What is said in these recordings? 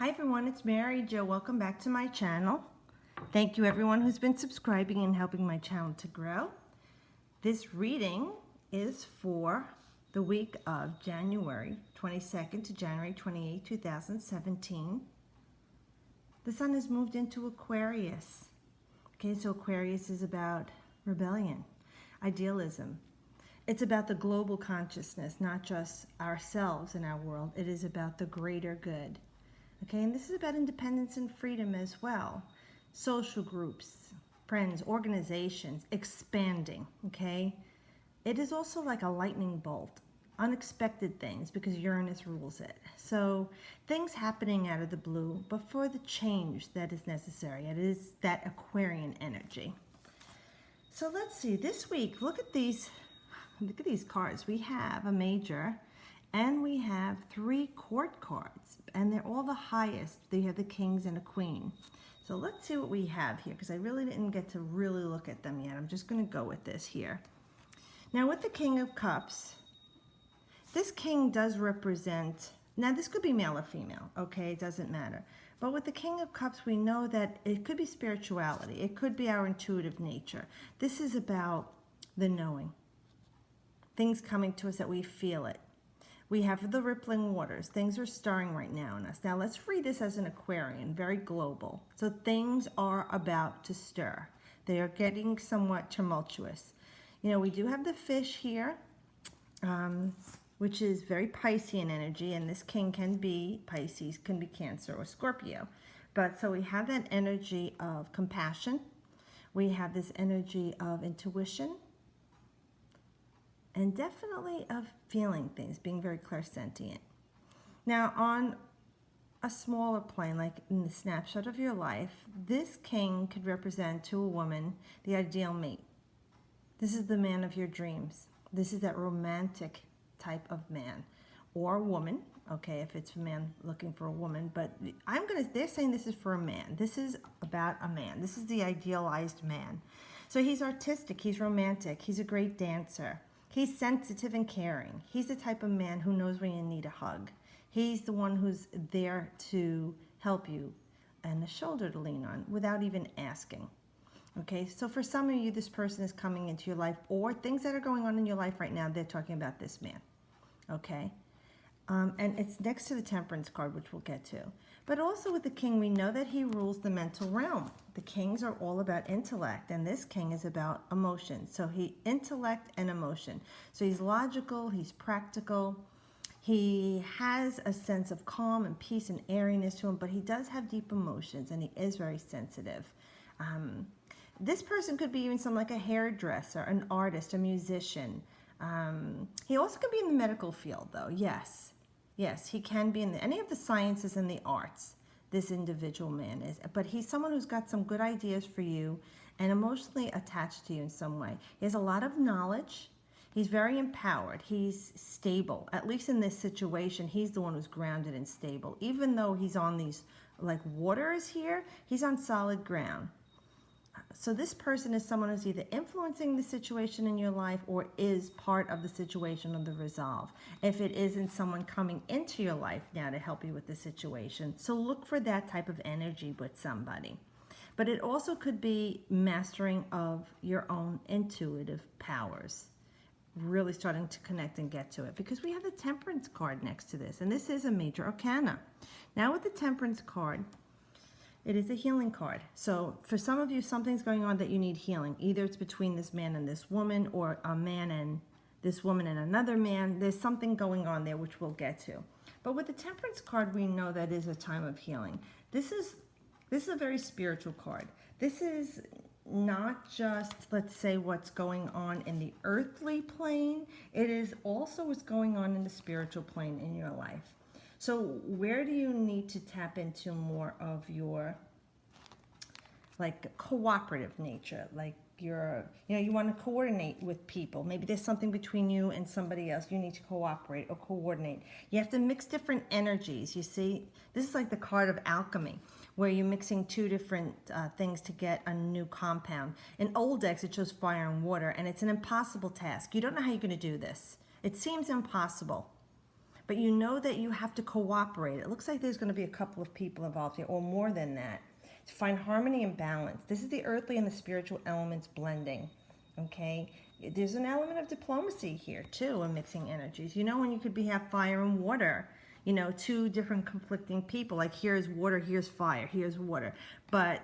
Hi everyone, it's Mary Jo. Welcome back to my channel. Thank you everyone who's been subscribing and helping my channel to grow. This reading is for the week of January 22nd to January 28, 2017. The sun has moved into Aquarius. Okay, so Aquarius is about rebellion, idealism. It's about the global consciousness, not just ourselves in our world. It is about the greater good. Okay, and this is about independence and freedom as well. Social groups, friends, organizations, expanding, okay? It is also like a lightning bolt, unexpected things, because Uranus rules it. So things happening out of the blue, but for the change that is necessary. It is that Aquarian energy. So let's see, this week, look at these cards. We have a major, and we have 3 court cards, and they're all the highest. They have the kings and a queen. So let's see what we have here, because I really didn't get to really look at them yet. I'm just going to go with this here. Now with the King of Cups, this king does represent, now this could be male or female, okay, it doesn't matter. But with the King of Cups, we know that it could be spirituality. It could be our intuitive nature. This is about the knowing. Things coming to us that we feel it. We have the rippling waters. Things are stirring right now in us. Now let's read this as an Aquarian, very global. So things are about to stir. They are getting somewhat tumultuous. You know, we do have the fish here, which is very Piscean energy, and this king can be Pisces, can be Cancer or Scorpio. But so we have that energy of compassion. We have this energy of intuition. And definitely of feeling things, being very clairsentient. Now, on a smaller plane, like in the snapshot of your life, this king could represent to a woman the ideal mate. This is the man of your dreams. This is that romantic type of man or woman. Okay, if it's a man looking for a woman, but they're saying this is for a man. This is about a man. This is the idealized man. So he's artistic, he's romantic, he's a great dancer. He's sensitive and caring. He's the type of man who knows when you need a hug. He's the one who's there to help you and a shoulder to lean on without even asking. Okay, so for some of you, this person is coming into your life, or things that are going on in your life right now, they're talking about this man. Okay, and it's next to the Temperance card, which we'll get to. But also with the king, we know that he rules the mental realm. The kings are all about intellect, and this king is about emotion. So intellect and emotion. So he's logical, he's practical. He has a sense of calm and peace and airiness to him, but he does have deep emotions, and he is very sensitive. This person could be even like a hairdresser, an artist, a musician. He also could be in the medical field, though, yes. Yes, he can be in any of the sciences and the arts, this individual man is. But he's someone who's got some good ideas for you and emotionally attached to you in some way. He has a lot of knowledge. He's very empowered. He's stable. At least in this situation, he's the one who's grounded and stable. Even though he's on these, like, waters here, he's on solid ground. So this person is someone who's either influencing the situation in your life or is part of the situation or the resolve. If it isn't, someone coming into your life now to help you with the situation. So look for that type of energy with somebody. But it also could be mastering of your own intuitive powers. Really starting to connect and get to it. Because we have the Temperance card next to this. And this is a major arcana. Now with the Temperance card, it is a healing card. So for some of you, something's going on that you need healing. Either it's between this man and this woman, or a man and this woman and another man. There's something going on there, which we'll get to. But with the Temperance card, we know that is a time of healing. This is a very spiritual card. This is not just, let's say, what's going on in the earthly plane. It is also what's going on in the spiritual plane in your life. So where do you need to tap into more of your, like, cooperative nature? Like you want to coordinate with people. Maybe there's something between you and somebody else. You need to cooperate or coordinate. You have to mix different energies. You see, this is like the card of alchemy, where you're mixing 2 different things to get a new compound. In old decks, it shows fire and water, and it's an impossible task. You don't know how you're going to do this. It seems impossible. but you know that you have to cooperate. It looks like there's going to be a couple of people involved here, or more than that, to find harmony and balance. This is the earthly and the spiritual elements blending, okay? There's an element of diplomacy here, too, in mixing energies. You know, when you could have fire and water, you know, two different conflicting people, like here's water, here's fire, here's water. But,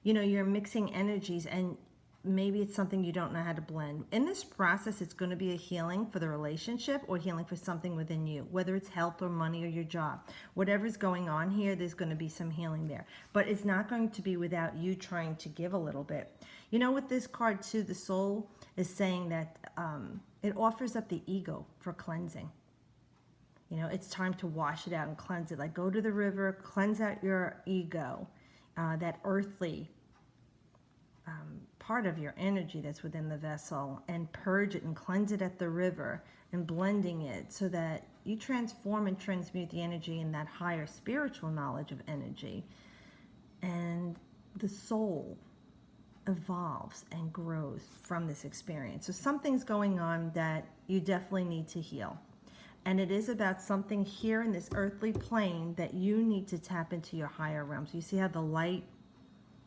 you know, you're mixing energies, and maybe it's something you don't know how to blend. In this process, it's going to be a healing for the relationship or healing for something within you, whether it's health or money or your job. Whatever's going on here, there's going to be some healing there. But it's not going to be without you trying to give a little bit. You know, with this card too, the soul is saying that it offers up the ego for cleansing. You know, it's time to wash it out and cleanse it. Like, go to the river, cleanse out your ego, that earthly part of your energy that's within the vessel, and purge it and cleanse it at the river, and blending it so that you transform and transmute the energy in that higher spiritual knowledge of energy. And the soul evolves and grows from this experience. So something's going on that you definitely need to heal. And it is about something here in this earthly plane that you need to tap into your higher realms. You see how the light,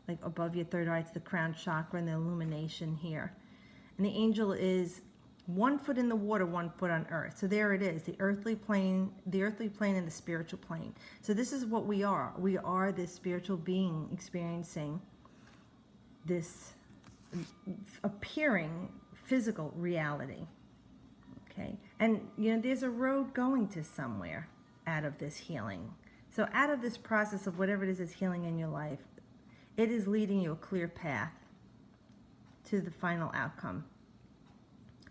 like above your third eye, it's the crown chakra and the illumination here. And the angel is 1 foot in the water, 1 foot on earth. So there it is, the earthly plane and the spiritual plane. So this is what we are. We are this spiritual being experiencing this appearing physical reality. Okay, and you know, there's a road going to somewhere out of this healing. So out of this process of whatever it is that's healing in your life, it is leading you a clear path to the final outcome.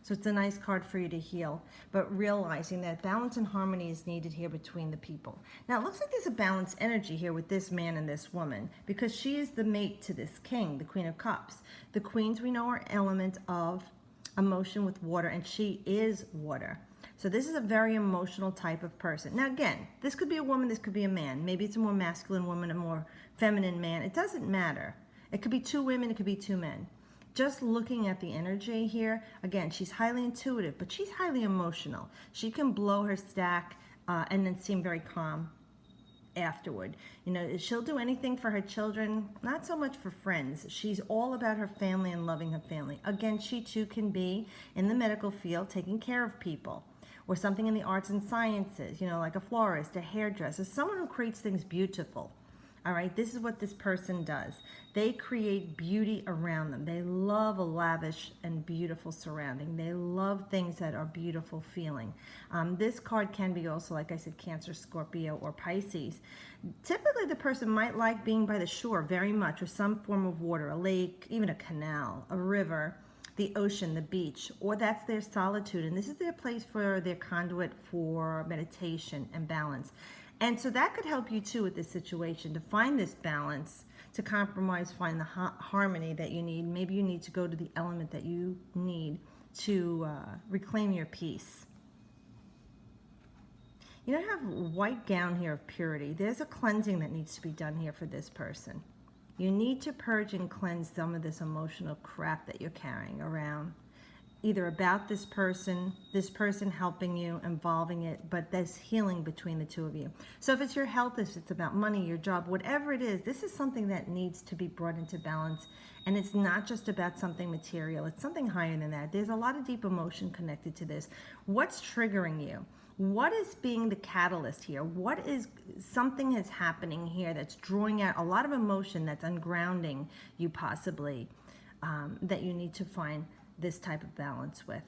So it's a nice card for you to heal, but realizing that balance and harmony is needed here between the people. Now, it looks like there's a balanced energy here with this man and this woman, because she is the mate to this king, the Queen of Cups. The queens, we know, are element of emotion with water, and she is water. So this is a very emotional type of person. Now, again, this could be a woman, this could be a man. Maybe it's a more masculine woman, a more feminine man. It doesn't matter. It could be 2 women, it could be 2 men. Just looking at the energy here, again, she's highly intuitive, but she's highly emotional. She can blow her stack and then seem very calm afterward. You know, she'll do anything for her children, not so much for friends. She's all about her family and loving her family. Again, she too can be in the medical field taking care of people, or something in the arts and sciences, you know, like a florist, a hairdresser, someone who creates things beautiful. All right, this is what this person does. They create beauty around them. They love a lavish and beautiful surrounding. They love things that are beautiful feeling. This card can be also, like I said, Cancer, Scorpio, or Pisces. Typically, the person might like being by the shore very much, or some form of water, a lake, even a canal, a river, the ocean, the beach, or that's their solitude. And this is their place for their conduit for meditation and balance. And so that could help you too with this situation, to find this balance, to compromise, find the harmony that you need. Maybe you need to go to the element that you need to reclaim your peace. You don't have a white gown here of purity. There's a cleansing that needs to be done here for this person. You need to purge and cleanse some of this emotional crap that you're carrying around, either about this person helping you, involving it, but there's healing between the two of you. So if it's your health, if it's about money, your job, whatever it is, this is something that needs to be brought into balance. And it's not just about something material. It's something higher than that. There's a lot of deep emotion connected to this. What's triggering you? What is being the catalyst here? What is something is happening here that's drawing out a lot of emotion, that's ungrounding you possibly, that you need to find this type of balance with.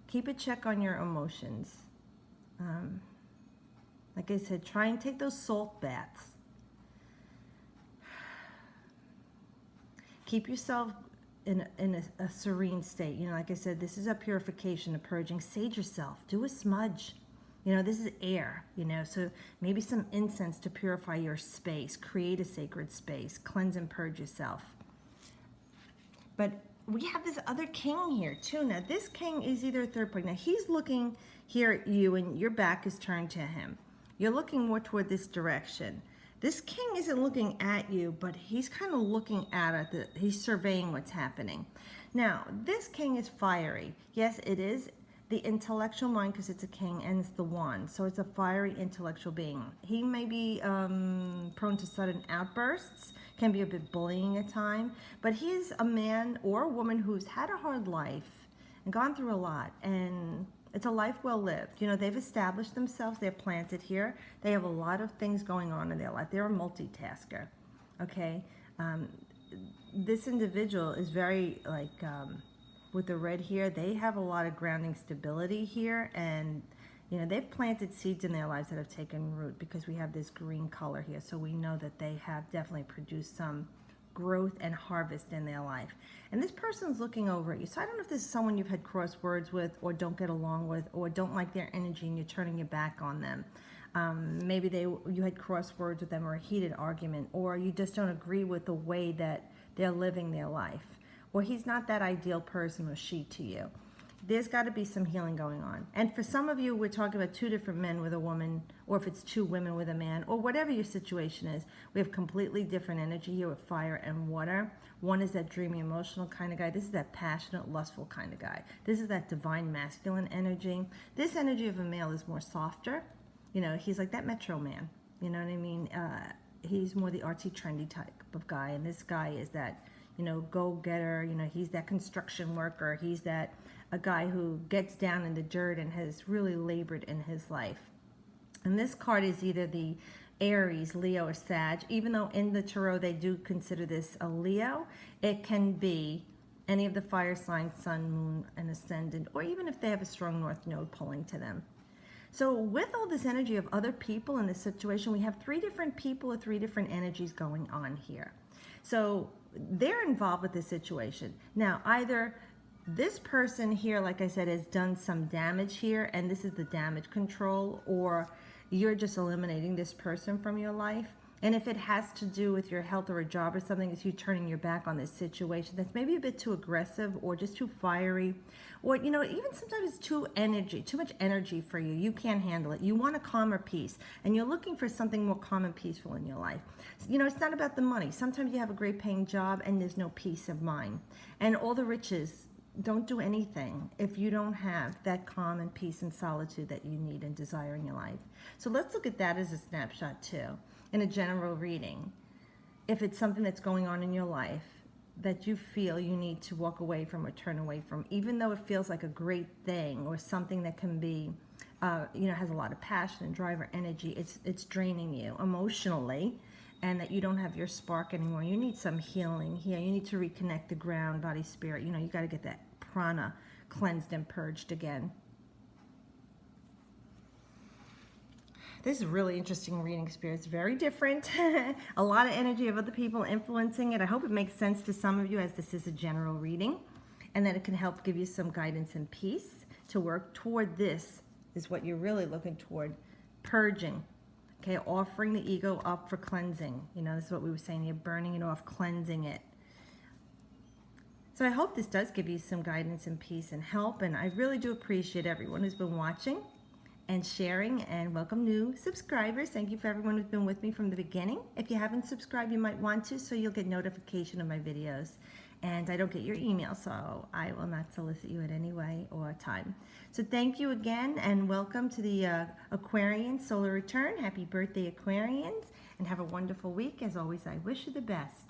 Keep a check on your emotions. Like I said, try and take those salt baths. Keep yourself in a serene state. You know, like I said, this is a purification, a purging. Sage yourself. Do a smudge. You know, this is air, you know, so maybe some incense to purify your space. Create a sacred space. Cleanse and purge yourself. But we have this other king here too. Now this king is either a third party. Now he's looking here at you and your back is turned to him. You're looking more toward this direction. This king isn't looking at you, but he's kind of looking at it. He's surveying what's happening. Now this king is fiery. Yes, it is the intellectual mind, because it's a king, and it's the wand. So it's a fiery intellectual being. He may be prone to sudden outbursts, can be a bit bullying at times, but he's a man or a woman who's had a hard life and gone through a lot, and it's a life well lived. You know, they've established themselves, they're planted here, they have a lot of things going on in their life. They're a multitasker, okay? This individual is very, like, with the red here, they have a lot of grounding stability here, and you know, they've planted seeds in their lives that have taken root, because we have this green color here, so we know that they have definitely produced some growth and harvest in their life. And this person's looking over at you, so I don't know if this is someone you've had cross words with, or don't get along with, or don't like their energy and you're turning your back on them. Maybe you had cross words with them, or a heated argument, or you just don't agree with the way that they're living their life, or he's not that ideal person, or she, to you. There's got to be some healing going on. And for some of you, we're talking about two different men with a woman, or if it's two women with a man, or whatever your situation is. We have completely different energy here with fire and water. One is that dreamy, emotional kind of guy. This is that passionate, lustful kind of guy. This is that divine masculine energy. This energy of a male is more softer. You know, he's like that metro man. You know what I mean? He's more the artsy, trendy type of guy. And this guy is that, you know, go-getter. You know, he's that construction worker. He's that a guy who gets down in the dirt and has really labored in his life. And this card is either the Aries, Leo, or Sag. Even though in the tarot they do consider this a Leo, it can be any of the fire signs, sun, moon, and ascendant, or even if they have a strong north node pulling to them. So with all this energy of other people in this situation, we have three different people with three different energies going on here. So they're involved with this situation. Now, either this person here, like I said, has done some damage here, and this is the damage control, or you're just eliminating this person from your life. And if it has to do with your health or a job or something, it's you turning your back on this situation that's maybe a bit too aggressive, or just too fiery, or, you know, even sometimes it's too much energy for you. You can't handle it. You want a calmer peace, and you're looking for something more calm and peaceful in your life. You know, it's not about the money. Sometimes you have a great paying job and there's no peace of mind. And all the riches don't do anything if you don't have that calm and peace and solitude that you need and desire in your life. So let's look at that as a snapshot too, in a general reading. If it's something that's going on in your life that you feel you need to walk away from or turn away from, even though it feels like a great thing, or something that can be, you know, has a lot of passion and drive or energy, it's draining you emotionally, and that you don't have your spark anymore. You need some healing here. You need to reconnect the ground, body, spirit. You know, you got to get that prana cleansed and purged again. This is a really interesting reading, Spirit. It's very different. A lot of energy of other people influencing it. I hope it makes sense to some of you, as this is a general reading, and that it can help give you some guidance and peace to work toward. This is what you're really looking toward, purging. Okay, offering the ego up for cleansing. You know, this is what we were saying. You're burning it off, cleansing it. So I hope this does give you some guidance and peace and help. And I really do appreciate everyone who's been watching and sharing, and welcome new subscribers. Thank you for everyone who's been with me from the beginning. If you haven't subscribed, you might want to, so you'll get notification of my videos. And I don't get your email, so I will not solicit you in any way or time. So thank you again, and welcome to the Aquarian Solar Return. Happy birthday, Aquarians, and have a wonderful week. As always, I wish you the best.